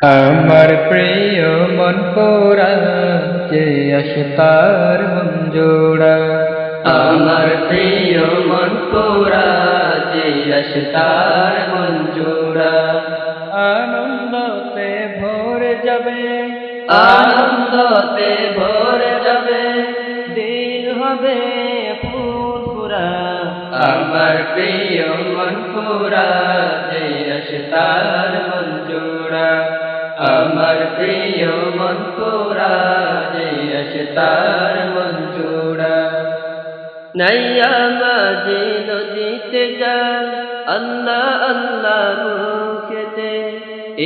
আমার প্রিয় মন পোড়া যে আসে তার মন জোড়া। আমার প্রিয় মন পোড়া যে আসে তার মন জোড়া। আনন্দতে ভরে যাবে, আনন্দতে ভরে যাবে, দিল হবে ফুরফুরা। আমার প্রিয় মন পোড়া যে আসে তার মন জোড়া। আমার প্রিয় মন পোড়া যে আসে তার মন জোড়া। নাইয়া মাঝি নদীতে যান আল্লাহ আল্লাহ মুখেতে,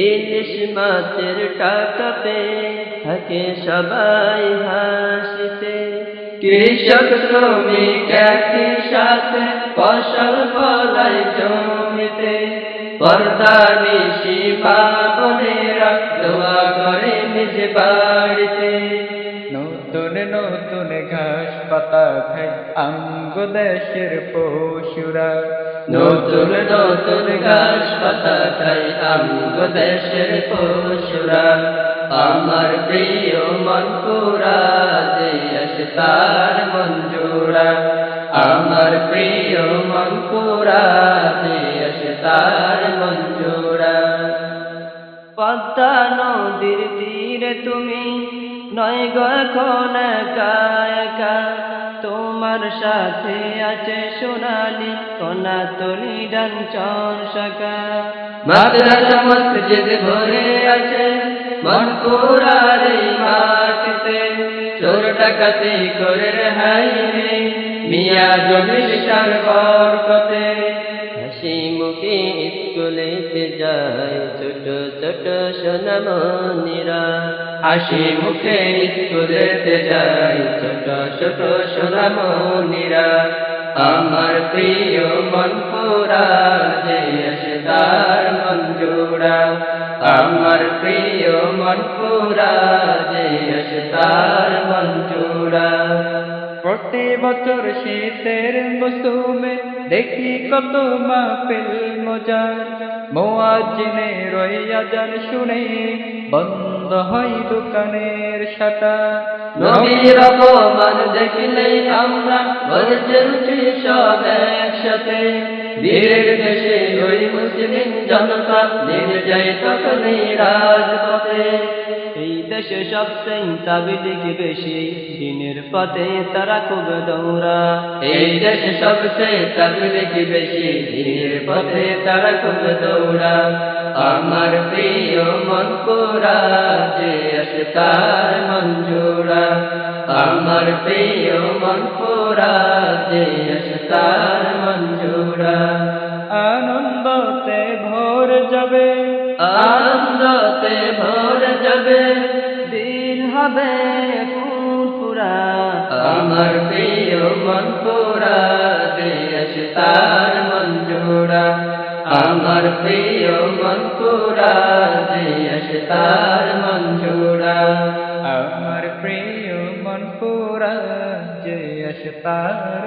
ইলিশ মাছের টাকা পেয়ে থাকে সবাই হাসিতে। কৃষক শ্রমিক একই সাথে ফসল ফলাই জমিতে, পর্দা নিশি বোনেরা দোয়া করে নিজ বাড়িতে। নতুন নতুন ঘাস পাতা খায় আঙ্গ দেশের পশুরা। নতুন নতুন ঘাস পাতা খায় আঙ্গ দেশের পশুরা। আমার প্রিয় মন পোড়া যে আসে তার মন জোড়া। আমার প্রিয় মন পোড়া যে আসে তার মন জোড়া। পদ্মা নদীর তীরে তুমি নয় গো এখন একা একা, তোমার সাথে আছে সোনালি কনা তলি ডাঞ্চন শাখা। মাদ্রাসা মসজিদ ভরে আছে মন পোড়ার এই মাটিতে, চোর ডাকাতি করে রেহাই নেই মিয়া জমির সার বরকতে। হাসি মুখে স্কুলেতে যায় ছোট ছোট সোনামণিরা, হাসি মুখে স্কুলেতে যায় ছোট ছোট সোনামণিরা। আমার প্রিয় মন পোড়া যে আসে তার মন জোড়া। আমার প্রিয় মন পোড়া যে আসে তার মন জোড়া। প্রতি বছর শীতের মৌসুমে দেখি কত মাহফিল মজার, মুয়াজ্জিনের ওই আযান শুনে বন্ধ হয় দোকানের শাটার। নবীর অপমান দেখলে আমরা গর্জে উঠি সব একসাথে, বীরের দেশে ওই মুসলিম জনতা নেমে যায় তখনই রাজপথে। এই দেশে সবচেয়ে তাবলীগ বেশি, দিনের পথে তারা খুব দৌড়া। এই দেশে সবচেয়ে তাবলীগ বেশি, দিনের পথে তারা খুব দৌড়া। আমার প্রিয় মন পোড়া যে আসে তার মন জোড়া। আমার প্রিয় মন পোড়া যে আসে তার মন জোড়া। আনন্দতে ভর যাবে, আনন্দতে ভরে যাবে, দিল হবে ফুরফুরা। আমার প্রিয় মন পোড়া যে আসে তার মন জোড়া। আমার প্রিয় মন পোড়া যে আসে তার মন জোড়া। আমার প্রিয় মন পোড়া যে আসে তার